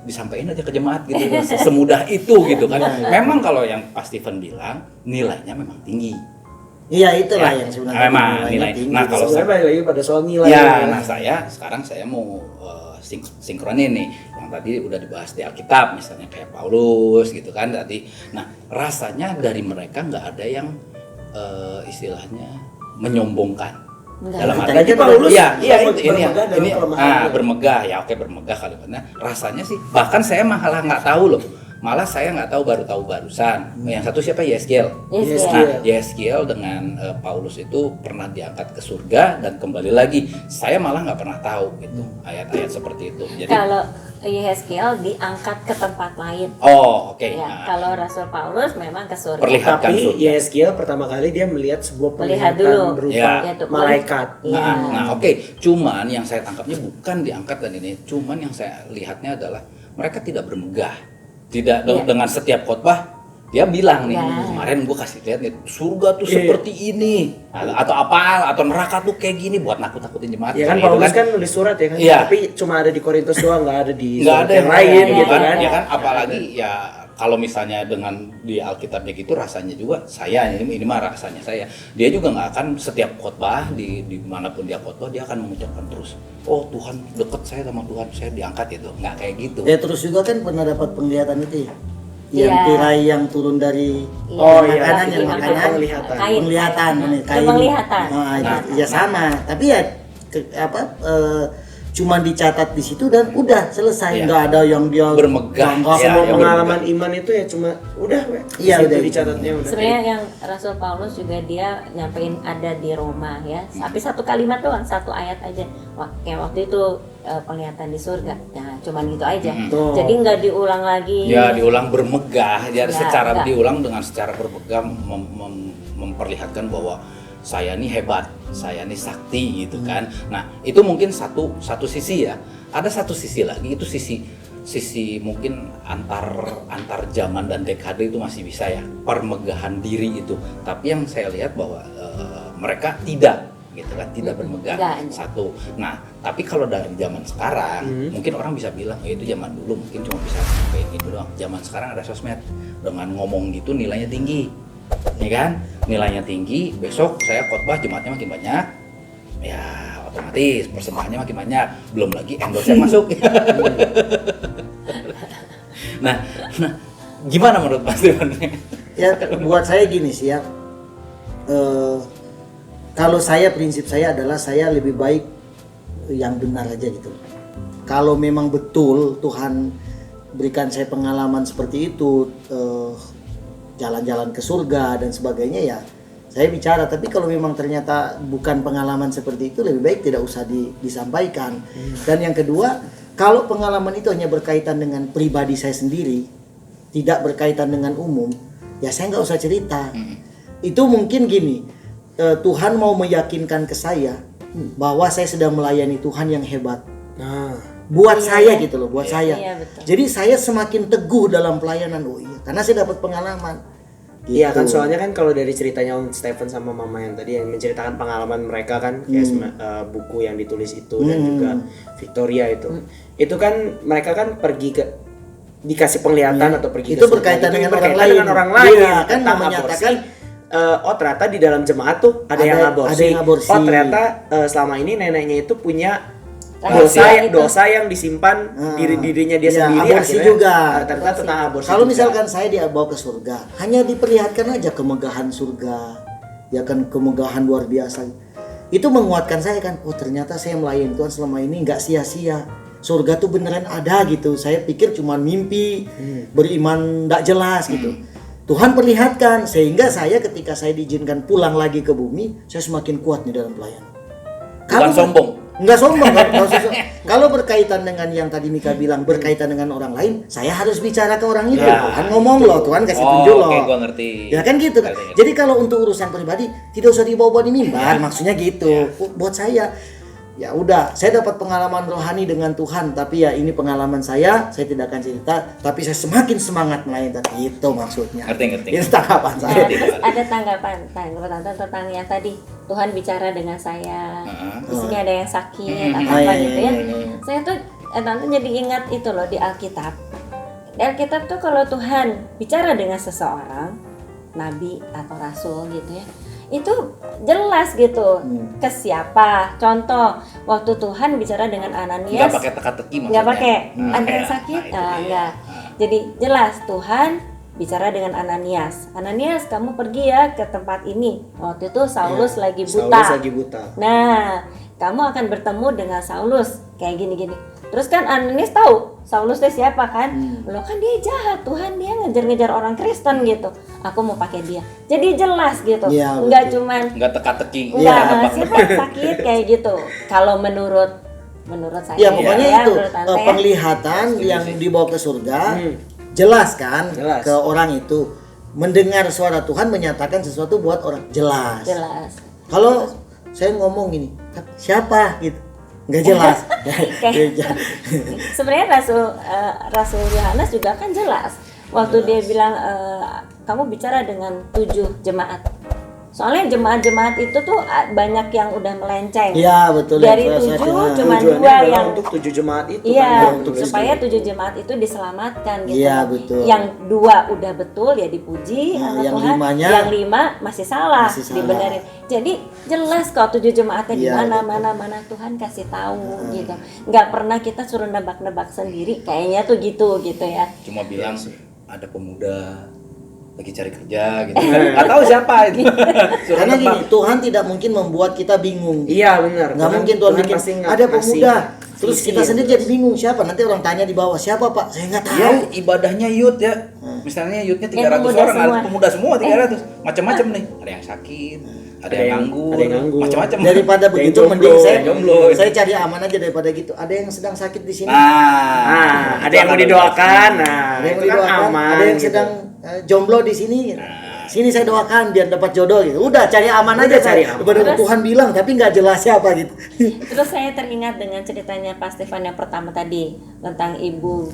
disampaikan aja ke jemaat gitu, semudah itu gitu kan. Memang kalau yang Pak Steven bilang nilainya memang tinggi. Iya itulah yang sebenarnya memang nilai. Nah kalau saya balik lagi pada soal nilai. Nah sekarang saya mau sinkronin nih yang tadi udah dibahas di Alkitab, misalnya kayak Paulus gitu kan tadi. Nah rasanya dari mereka nggak ada yang istilahnya menyombongkan. Dalam arti Paulus bermegah ya, bermegah kalimatnya. Rasanya sih bahkan saya malah nggak tahu loh. Malah saya nggak tahu, baru tahu barusan. Yang satu siapa? Yeskiel. Nah, Yeskiel dengan Paulus itu pernah diangkat ke surga dan kembali lagi. Saya malah nggak pernah tahu gitu ayat-ayat seperti itu. Jadi kalau Yeskiel diangkat ke tempat lain. Oke. Ya, kalau Rasul Paulus memang ke surga. Tapi Yeskiel pertama kali dia melihat sebuah penglihatan berupa malaikat. Oke. Cuman yang saya tangkapnya bukan diangkat dan ini. Cuman yang saya lihatnya adalah mereka tidak bermegah. Tidak dengan setiap khotbah dia bilang nih, kemarin gue kasih lihat nih surga tuh seperti ini atau apa, atau neraka tuh kayak gini buat nakut-nakutin jemaat. Ya kan Paulus kan nulis surat ya kan, tapi cuma ada di Korintus doang, nggak ada di yang lain gitu kan. Ya kan, apalagi ya kalau misalnya dengan di Alkitabnya gitu rasanya juga saya ini mah rasanya saya dia juga nggak akan setiap khotbah di manapun dia khotbah dia akan mengucapkan terus Tuhan deket saya sama Tuhan, saya diangkat itu, nggak kayak gitu. Ya terus juga kan pernah dapat penglihatan itu ya. yang Iya. tirai yang turun dari Oh, iya. makanan yang Iya, makanan penglihatan. penglihatan kain. Penglihatan. Ya sama, tapi ya cuma dicatat di situ dan udah selesai, Iya. nggak ada yang dia Bermegah. bangga Iya, Semua yang pengalaman iman itu ya cuma udah, we. Iya, Di situ udah. dicatatnya udah. Sebenarnya yang Rasul Paulus juga dia nyampein ada di Roma ya, tapi satu kalimat doang, satu ayat aja. Kayak waktu itu penglihatan di surga, nah cuman gitu aja. Oh. Jadi nggak diulang lagi. Ya diulang bermegah, ya Enggak, secara enggak. diulang dengan secara bermegah memperlihatkan bahwa saya nih hebat, saya nih sakti gitu kan. Nah itu mungkin satu sisi ya. Ada satu sisi lagi, itu sisi mungkin antar zaman dan dekade itu masih bisa ya, permegahan diri itu. Tapi yang saya lihat bahwa mereka tidak gitu kan, tidak bermegah. Enggak. Satu. Nah tapi kalau dari zaman sekarang mungkin orang bisa bilang ya itu zaman dulu mungkin cuma bisa sampai gitu doang. Zaman sekarang ada sosmed, dengan ngomong gitu nilainya tinggi, ya kan? Nilainya tinggi, besok saya khotbah jemaatnya makin banyak, ya otomatis persembahannya makin banyak, belum lagi endorse yang masuk. nah gimana menurut Mas Dewan? Ya buat saya gini sih ya, kalau saya prinsip saya adalah saya lebih baik yang benar aja gitu. Kalau memang betul Tuhan berikan saya pengalaman seperti itu, jalan-jalan ke surga dan sebagainya, ya saya bicara. Tapi kalau memang ternyata bukan pengalaman seperti itu, lebih baik tidak usah disampaikan. Dan yang kedua, kalau pengalaman itu hanya berkaitan dengan pribadi saya sendiri, tidak berkaitan dengan umum, ya saya nggak usah cerita. Itu mungkin gini, Tuhan mau meyakinkan ke saya bahwa saya sedang melayani Tuhan yang hebat. Nah, Buat saya gitu loh, buat saya. Iya, betul. Jadi saya semakin teguh dalam pelayanan. Oh iya, karena saya dapat pengalaman. iya kan, Gitu. soalnya kan kalau dari ceritanya Om Stephen sama Mama yang tadi yang menceritakan pengalaman mereka kan, kayak buku yang ditulis itu dan juga Victoria itu kan mereka kan pergi ke dikasih penglihatan atau pergi Itu ke surga, berkaitan itu dengan berkaitan orang lain. dengan orang lain. Iya, kan Tentang menyatakan aborsi. Oh ternyata di dalam jemaat tuh ada yang aborsi. ada yang aborsi. Oh ternyata selama ini neneknya itu punya Rahasia itu. dosa yang disimpan dirinya dia Ya, sendiri. aborsi Akhirnya, juga. ternyata tentang aborsi. Kalau juga. misalkan saya dibawa ke surga, hanya diperlihatkan aja kemegahan surga, ya kan, kemegahan luar biasa. Itu menguatkan saya kan, oh ternyata saya melayani Tuhan selama ini nggak sia-sia. Surga tuh beneran ada gitu. Saya pikir cuma mimpi, beriman nggak jelas gitu. Tuhan perlihatkan, sehingga saya ketika saya diizinkan pulang lagi ke bumi, saya semakin kuat nih dalam pelayanan. Bukan sombong. Enggak sombong, nggak usah sombong. Kalau berkaitan dengan yang tadi Mika bilang, berkaitan dengan orang lain, saya harus bicara ke orang itu. Ya, Tuhan ngomong loh, Tuhan kasih tunjuk loh. Oke, gua ngerti. Ya kan gitu kan. Ngerti. Jadi kalau untuk urusan pribadi tidak usah dibawa-bawa di mimbar, maksudnya gitu. Buat saya, ya udah, saya dapat pengalaman rohani dengan Tuhan, tapi ya ini pengalaman saya tidak akan cerita, tapi saya semakin semangat melayani Tuhan. Itu maksudnya. Ngerti. Itu tanggapan Nah, saya. terus ada tanggapan tentang yang tadi Tuhan bicara dengan saya, di sini ada yang sakit atau apa gitu ya. Saya tuh tante jadi ingat itu loh di Alkitab. Di Alkitab tuh kalau Tuhan bicara dengan seseorang, nabi atau rasul gitu ya, itu jelas gitu ke siapa. Contoh waktu Tuhan bicara dengan Ananias, Nggak pakai teka-teki maksudnya. nggak pakai ada yang ya. sakit, Nah, itu dia. enggak. Jadi jelas Tuhan bicara dengan Ananias. Ananias, kamu pergi ya ke tempat ini. Waktu itu Saulus lagi buta. Saulus lagi buta. Nah, kamu akan bertemu dengan Saulus kayak gini-gini. Terus kan Ananias tahu Saulus itu siapa kan? Loh kan dia jahat, Tuhan dia ngejar-ngejar orang Kristen gitu. Aku mau pakai dia. Jadi jelas gitu. Iya, Enggak betul. cuman Nggak teka-teki. enggak nebak-nebak. siapa yang sakit kayak gitu. Kalau menurut saya Ya pokoknya ya, itu menurut Tante ya. penglihatan Setuju yang sih. dibawa ke surga jelas kan Jelas. ke orang itu, mendengar suara Tuhan menyatakan sesuatu buat orang jelas. Jelas. Kalau saya ngomong gini, siapa gitu, nggak jelas. Sebenarnya Rasul Yohanes juga kan jelas waktu dia bilang kamu bicara dengan 7 jemaat. Soalnya jemaat-jemaat itu tuh banyak yang udah melenceng. Iya betul. Dari ya, 7 saya- cuma Tujuannya 2 adalah yang untuk 7 jemaat itu iya, kan, untuk supaya Kristen. 7 jemaat itu diselamatkan gitu. Iya, betul. Yang 2 udah betul ya dipuji Nah, sama yang Tuhan. limanya- Yang 5 masih salah, Masih salah. dibenerin. Jadi jelas kok 7 jemaatnya di Iya, mana Tuhan kasih tahu gitu. Nggak pernah kita suruh nebak-nebak sendiri. Kayaknya tuh gitu ya. Cuma bilang ada pemuda lagi cari kerja gitu. Nggak tahu siapa itu. Suruh Karena nebak. gini, Tuhan tidak mungkin membuat kita bingung. Iya benar. Nggak mungkin Tuhan bikin pasti ada pemuda, terus visi kita yang sendiri jelas. jadi bingung siapa. Nanti orang tanya di bawah siapa Pak, saya nggak tahu. Ya ibadahnya youth ya. Misalnya youthnya 300 pemuda orang, semua. ada pemuda semua 300. Macam-macam nih. Ada yang sakit, ada yang nganggur, ada yang nganggur. macam-macam. Daripada begitu jomblo, mending saya yang jomblo. saya cari aman aja daripada gitu. Ada yang sedang sakit di sini. Nah, ada yang mau didoakan. Nah, Ada yang itu kan didoakan, aman. ada yang gitu. sedang jomblo di sini. Sini saya doakan biar dapat jodoh gitu. Udah cari aman Udah aja cari Pak. aman. Daripada Tuhan bilang tapi nggak jelas siapa gitu. Terus saya teringat dengan ceritanya Pak Stefan yang pertama tadi tentang ibu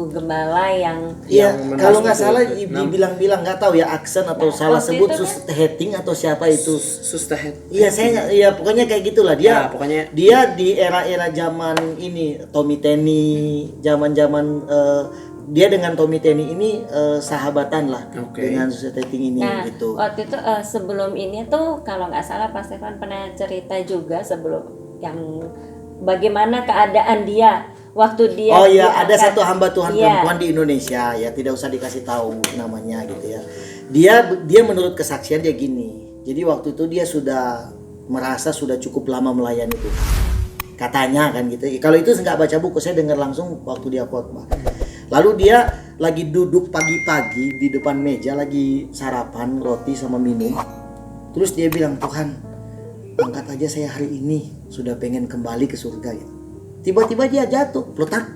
gembala yang Iya, Yang kalau nggak menas salah itu. bilang-bilang nggak tahu ya aksen atau Nah, salah waktu sebut itu sus heting atau siapa itu. Suster head. Iya saya nggak, ya pokoknya kayak gitulah dia. Ya, pokoknya- dia di era-era zaman ini Tommy Tenney, zaman-zaman dia dengan Tommy Tenney ini sahabatan lah Oke. dengan Suster Heting ini Nah, gitu. waktu itu sebelum ini tuh kalau nggak salah Pak Stefan pernah cerita juga sebelum yang bagaimana keadaan dia waktu dia Oh iya, diangkat. ada satu hamba Tuhan Iya. perempuan di Indonesia ya, tidak usah dikasih tahu namanya gitu ya. Dia menurut kesaksian dia gini. Jadi waktu itu dia sudah merasa sudah cukup lama melayani Tuhan. Katanya kan gitu. Kalau itu nggak baca buku, saya dengar langsung waktu dia khotbah. Lalu dia lagi duduk pagi-pagi di depan meja lagi sarapan roti sama minum. Terus dia bilang, "Tuhan, angkat aja saya hari ini, sudah pengen kembali ke surga." Gitu. Tiba-tiba dia jatuh, peletak.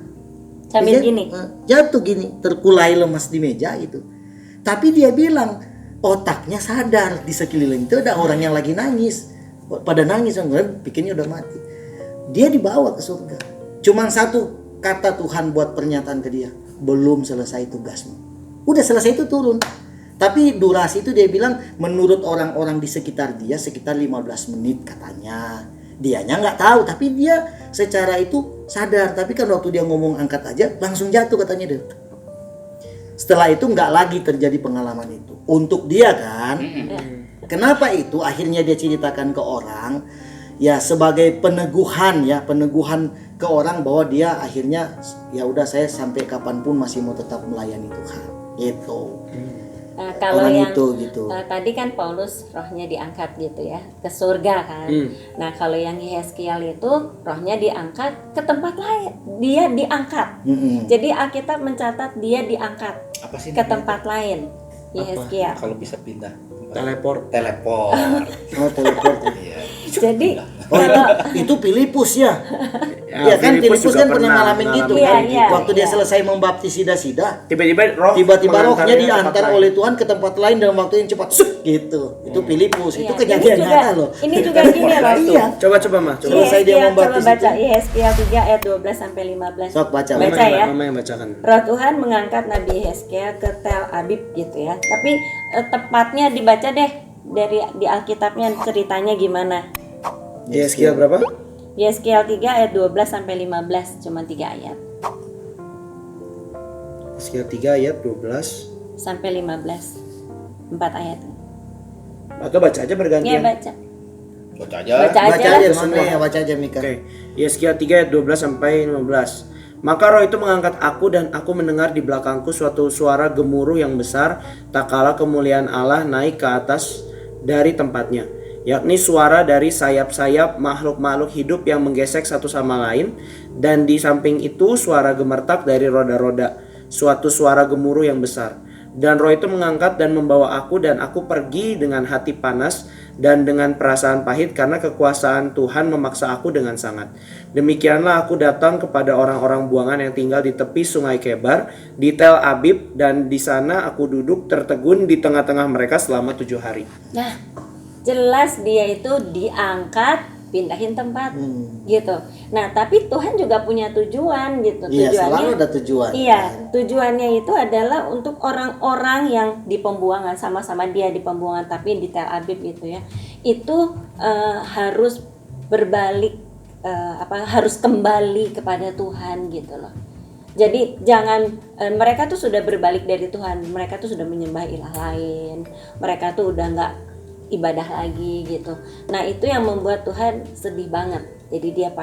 Sambil Dia gini. jatuh gini, terkulai lemas di meja itu. Tapi dia bilang otaknya sadar di sekeliling itu ada orang yang lagi nangis, pada nangis, pikirnya udah mati. Dia dibawa ke surga. Cuman satu kata Tuhan buat pernyataan ke dia, belum selesai tugasmu. Udah selesai itu turun. Tapi durasi itu dia bilang menurut orang-orang di sekitar dia sekitar 15 menit katanya. Dianya nggak tahu, tapi dia secara itu sadar. Tapi kan waktu dia ngomong angkat aja langsung jatuh katanya dia. Setelah itu nggak lagi terjadi pengalaman itu. Untuk dia kan, kenapa itu akhirnya dia ceritakan ke orang, ya sebagai peneguhan ya, peneguhan ke orang bahwa dia akhirnya ya udah saya sampai kapanpun masih mau tetap melayani Tuhan. Gitu. Nah, kalau Orang yang itu gitu. tadi kan Paulus rohnya diangkat gitu ya ke surga kan. Nah kalau yang Yeskiel itu rohnya diangkat ke tempat lain, dia diangkat. Jadi Alkitab mencatat dia diangkat Apa sih ke namanya? tempat lain. Yeskiel. Kalau bisa pindah. Teleport. Teleport. Oh, teleport. Iya. Jadi Oh, kalau itu Filipus ya. Ya, Ya kan Filipus Filipus juga kan pernah ngalamin gitu Iya, kan. iya, Waktu dia iya. selesai membaptis Sida-Sida, Tiba-tiba roh tiba-tiba rohnya mengantarnya ke diantar tempat oleh lain. Tuhan ke tempat lain dalam waktu yang cepat. Suk, gitu. Itu Filipus. iya, Itu kejadian ini juga, nyata loh. Ini juga gini loh. Iya. Coba mah, coba. Selesai dia Yeskiel, membaptis coba baca itu. Yeskiel 3 ayat 12 sampai 15. Sok baca. Baca ya. Mama yang bacakan. Roh Tuhan mengangkat Nabi Yeskiel ke Tel Abib gitu ya. Tapi tepatnya dibaca deh dari di Alkitabnya ceritanya gimana. Yeskiel berapa? Yeskiel 3 ayat 12 sampai 15, cuma 3 ayat. Yeskiel 3 ayat 12. Sampai 15. 4 ayat. Atau baca aja Iya, bergantian. baca. Baca aja. Baca Baca aja aja lah. mana ya, baca aja Mika. Oke. Yeskiel 3 ayat 12 sampai 15. Maka roh itu mengangkat aku dan aku mendengar di belakangku suatu suara gemuruh yang besar, tak kalah kemuliaan Allah naik ke atas dari tempatnya, yakni suara dari sayap-sayap makhluk-makhluk hidup yang menggesek satu sama lain, dan di samping itu suara gemertak dari roda-roda, suatu suara gemuruh yang besar. Dan roh itu mengangkat dan membawa aku, dan aku pergi dengan hati panas dan dengan perasaan pahit karena kekuasaan Tuhan memaksa aku dengan sangat. Demikianlah aku datang kepada orang-orang buangan yang tinggal di tepi sungai Kebar di Tel Abib, dan di sana aku duduk tertegun di tengah-tengah mereka selama 7 hari. Nah, jelas dia itu diangkat, pindahin tempat gitu. Nah, tapi Tuhan juga punya tujuan gitu. Iya, Tujuannya selalu ada tujuan. Iya, tujuannya itu adalah untuk orang-orang yang di pembuangan, sama-sama dia di pembuangan tapi di Tel Abib gitu ya. Itu harus berbalik harus kembali kepada Tuhan gitu loh. Jadi jangan mereka tuh sudah berbalik dari Tuhan, mereka tuh sudah menyembah ilah lain, mereka tuh udah nggak ibadah lagi gitu. Nah itu yang membuat Tuhan sedih banget. Jadi dia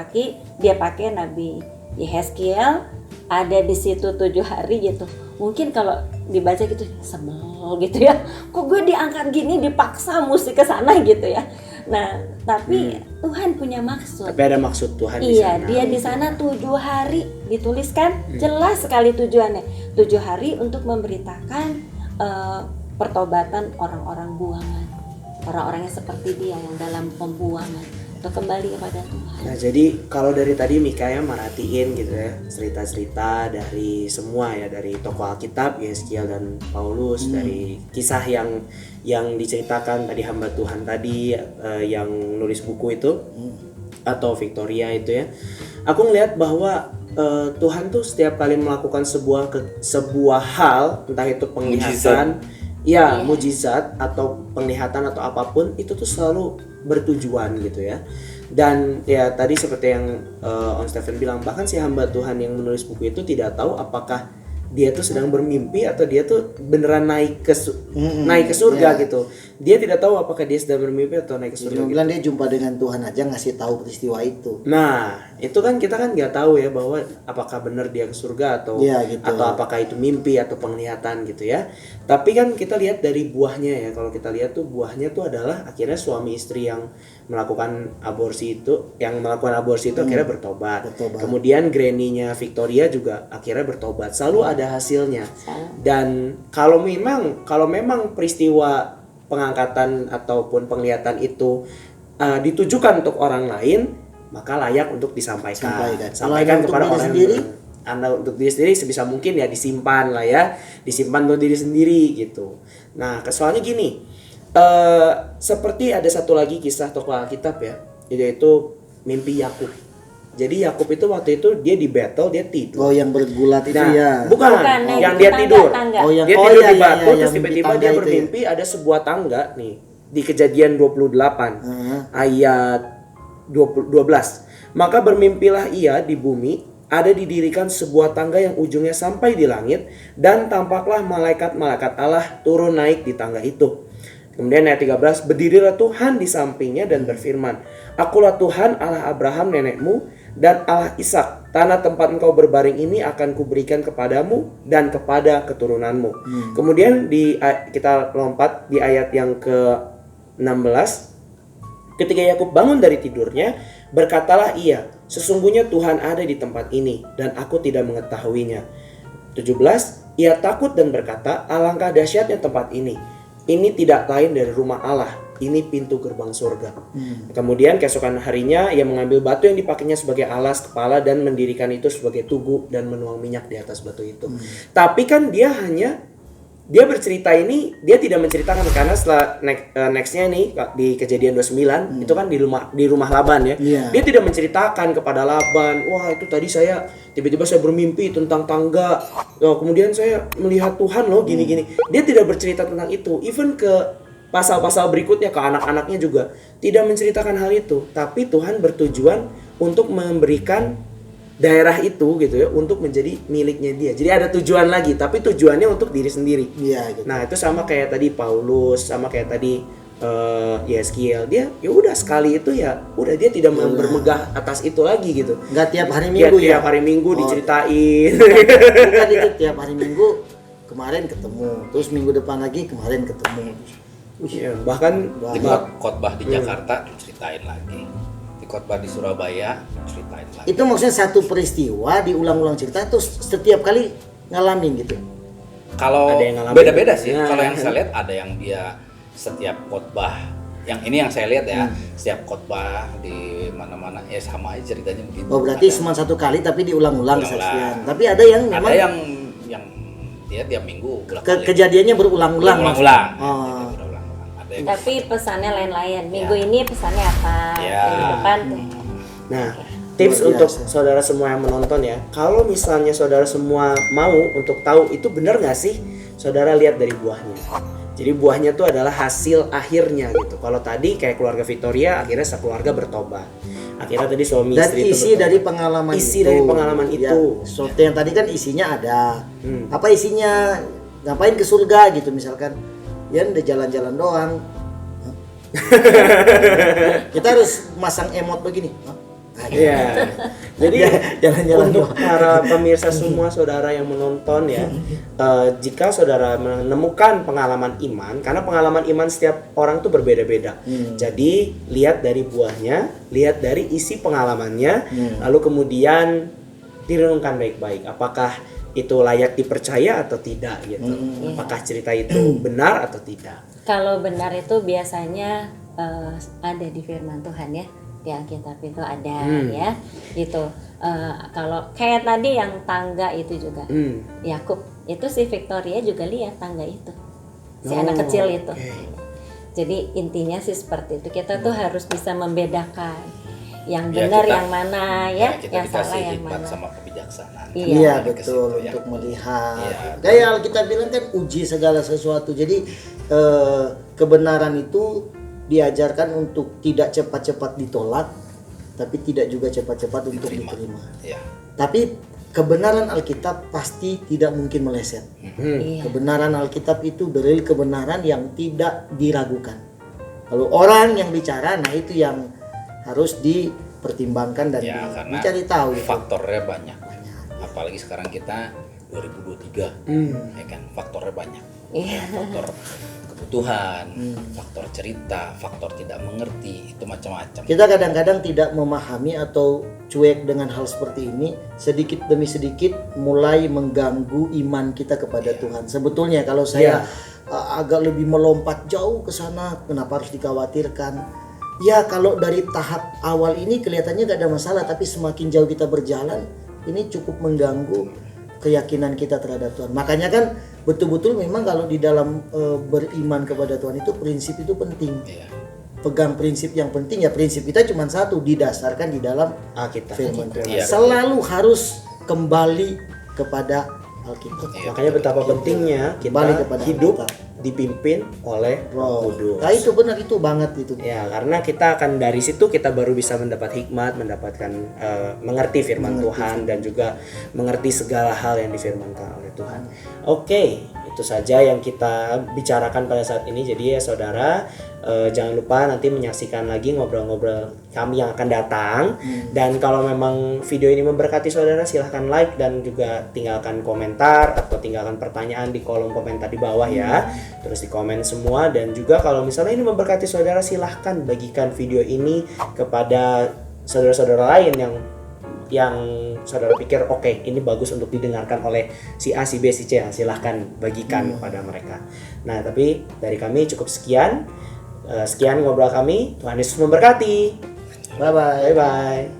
pakai Nabi Yeskiel ada di situ 7 hari gitu mungkin kalau dibaca gitu sebel gitu ya, kok gue diangkat gini dipaksa mesti ke sana gitu ya. Nah tapi Tuhan punya maksud. Tapi ada maksud Tuhan di Iya, sana. dia di sana 7 hari dituliskan jelas sekali tujuannya. 7 hari untuk memberitakan pertobatan orang-orang buangan, orang-orang yang seperti dia yang dalam pembuangan untuk kembali kepada Tuhan. Nah jadi kalau dari tadi Mikaya merhatiin gitu ya cerita-cerita dari semua ya, dari tokoh Alkitab Yeskiel dan Paulus, dari kisah yang diceritakan tadi hamba Tuhan tadi yang nulis buku itu atau Victoria itu ya, aku ngeliat bahwa Tuhan tuh setiap kali melakukan sebuah hal, entah itu penglihatan, mujizat atau penglihatan atau apapun, itu tuh selalu bertujuan gitu ya. Dan ya tadi seperti yang On Stephen bilang, bahkan si hamba Tuhan yang menulis buku itu tidak tahu apakah dia tuh sedang bermimpi atau dia tuh beneran naik ke surga gitu. Dia tidak tahu apakah dia sedang bermimpi atau naik ke surga. Dia bilang dia jumpa dengan Tuhan aja ngasih tahu peristiwa itu. Nah, itu kan kita kan nggak tahu ya bahwa apakah benar dia ke surga atau gitu. atau apakah itu mimpi atau penglihatan gitu ya. Tapi kan kita lihat dari buahnya ya. Kalau kita lihat tuh buahnya tuh adalah akhirnya suami istri yang melakukan aborsi itu, akhirnya bertobat. Kemudian granny-nya Victoria juga akhirnya bertobat. Selalu ada hasilnya. Dan kalau memang peristiwa pengangkatan ataupun penglihatan itu ditujukan untuk orang lain, maka layak untuk disampaikan kepada orang sendiri. Anda untuk diri sendiri sebisa mungkin ya disimpan untuk diri sendiri gitu. Nah, soalnya gini, seperti ada satu lagi kisah tokoh Alkitab ya, yaitu mimpi Yakub. Jadi Yakub itu waktu itu dia di battle, dia tidur. Oh, yang bergulat itu ya. Bukan yang dia tidur. Dia tidur di batu, terus tiba-tiba dia bermimpi ada sebuah tangga nih di Kejadian 28 ayat 12. Maka bermimpilah ia di bumi, ada didirikan sebuah tangga yang ujungnya sampai di langit, dan tampaklah malaikat-malaikat Allah turun naik di tangga itu. Kemudian ayat 13, berdirilah Tuhan di sampingnya dan berfirman, akulah Tuhan Allah Abraham nenekmu dan Allah Ishak. Tanah tempat engkau berbaring ini akan kuberikan kepadamu dan kepada keturunanmu. Kemudian kita lompat di ayat yang ke-16. Ketika Yakub bangun dari tidurnya, berkatalah ia, sesungguhnya Tuhan ada di tempat ini dan aku tidak mengetahuinya. 17, ia takut dan berkata, alangkah dahsyatnya tempat ini. Ini tidak lain dari rumah Allah. Ini pintu gerbang surga. Kemudian keesokan harinya ia mengambil batu yang dipakainya sebagai alas kepala dan mendirikan itu sebagai tugu dan menuang minyak di atas batu itu. Tapi kan dia bercerita ini, dia tidak menceritakan karena setelah nextnya nih di Kejadian 29 itu kan di rumah Laban ya. Dia tidak menceritakan kepada Laban, wah itu tadi tiba-tiba saya bermimpi tentang tangga. Kemudian saya melihat Tuhan loh gini-gini. Dia tidak bercerita tentang itu. Even ke pasal-pasal berikutnya ke anak-anaknya juga tidak menceritakan hal itu. Tapi Tuhan bertujuan untuk memberikan daerah itu gitu ya untuk menjadi miliknya dia. Jadi ada tujuan lagi, tapi tujuannya untuk diri sendiri. Gitu. Nah itu sama kayak tadi Paulus, sama kayak tadi Yeskiel. Dia ya udah sekali itu ya udah, dia tidak bermegah atas itu lagi gitu. Nggak tiap hari Minggu tiap hari Minggu diceritain. Bukan itu tiap hari Minggu, kemarin ketemu, terus minggu depan lagi kemarin ketemu. Bahkan di khotbah di Jakarta ceritain lagi, di khotbah di Surabaya ceritain lagi. Itu maksudnya satu peristiwa diulang-ulang cerita terus setiap kali ngalamin gitu. Kalau beda-beda sih. Kalau yang saya lihat ada yang dia setiap khotbah, yang ini yang saya lihat ya, setiap khotbah di mana-mana ya sama aja ceritanya begitu. Oh berarti cuma satu kali tapi diulang-ulang saksian. Tapi ada yang memang ada yang dia tiap minggu kejadiannya berulang-ulang. Tapi pesannya lain-lain. Minggu ini pesannya apa? Minggu depan. Nah, tips untuk saudara semua yang menonton ya. Kalau misalnya saudara semua mau untuk tahu itu benar nggak sih, saudara lihat dari buahnya. Jadi buahnya itu adalah hasil akhirnya gitu. Kalau tadi kayak keluarga Victoria, akhirnya sekeluarga bertobat. Akhirnya tadi suami istri itu isi dari pengalaman itu. Seperti yang tadi kan isinya ada. Apa isinya? Ngapain ke surga gitu misalkan. Ya udah jalan-jalan doang. Kita harus masang emot begini. Iya. Jadi Jalan-jalan untuk para pemirsa semua, saudara yang menonton ya, jika saudara menemukan pengalaman iman, karena pengalaman iman setiap orang tuh berbeda-beda. Jadi lihat dari buahnya, lihat dari isi pengalamannya, lalu kemudian direnungkan baik-baik. Apakah itu layak dipercaya atau tidak gitu? Apakah cerita itu benar atau tidak? Kalau benar itu biasanya ada di firman Tuhan ya, di Alkitab itu ada ya gitu. Kalau kayak tadi yang tangga itu juga Yakub itu, si Victoria juga lihat tangga itu, si anak kecil itu. Jadi intinya sih seperti itu, kita tuh harus bisa membedakan yang benar yang mana ya, yang salah yang mana. Sama kebijaksanaan. Iya betul, untuk melihat. Kayak kita bilang kan uji segala sesuatu. Jadi kebenaran itu diajarkan untuk tidak cepat-cepat ditolak, tapi tidak juga cepat-cepat untuk diterima. Ya. Tapi kebenaran Alkitab pasti tidak mungkin meleset. Kebenaran Alkitab itu dalil kebenaran yang tidak diragukan. Kalau orang yang bicara, nah itu yang harus dipertimbangkan dan dicari tahu. Faktornya banyak. Apalagi sekarang kita 2023, ya kan, faktornya banyak. Faktor kebutuhan, faktor cerita, faktor tidak mengerti, itu macam-macam. Kita kadang-kadang tidak memahami atau cuek dengan hal seperti ini, sedikit demi sedikit mulai mengganggu iman kita kepada Tuhan. Sebetulnya kalau saya agak lebih melompat jauh ke sana, kenapa harus dikhawatirkan? Ya kalau dari tahap awal ini kelihatannya gak ada masalah, tapi semakin jauh kita berjalan, ini cukup mengganggu keyakinan kita terhadap Tuhan. Makanya kan betul-betul memang kalau di dalam beriman kepada Tuhan itu prinsip itu penting. Pegang prinsip yang penting, ya prinsip kita cuma satu, didasarkan di dalam Alkitab. Firman Tuhan. Selalu harus kembali kepada Alkitab. Makanya betapa pentingnya kita hidup dipimpin oleh Roh Kudus. Nah itu benar, itu banget itu. Ya, karena kita akan dari situ kita baru bisa mendapat hikmat, mendapatkan mengerti firman Tuhan dan juga mengerti segala hal yang difirmankan oleh Tuhan. Oke, itu saja yang kita bicarakan pada saat ini. Jadi ya saudara, jangan lupa nanti menyaksikan lagi ngobrol-ngobrol kami yang akan datang. Dan kalau memang video ini memberkati saudara, silahkan like dan juga tinggalkan komentar atau tinggalkan pertanyaan di kolom komentar di bawah ya. Terus di komen semua, dan juga kalau misalnya ini memberkati saudara, silahkan bagikan video ini kepada saudara-saudara lain yang saudara pikir oke, ini bagus untuk didengarkan oleh si A, si B, si C. Silahkan bagikan kepada mereka. Nah tapi dari kami cukup sekian. Sekian ngobrol kami. Tuhan Yesus memberkati. Bye bye. Bye bye.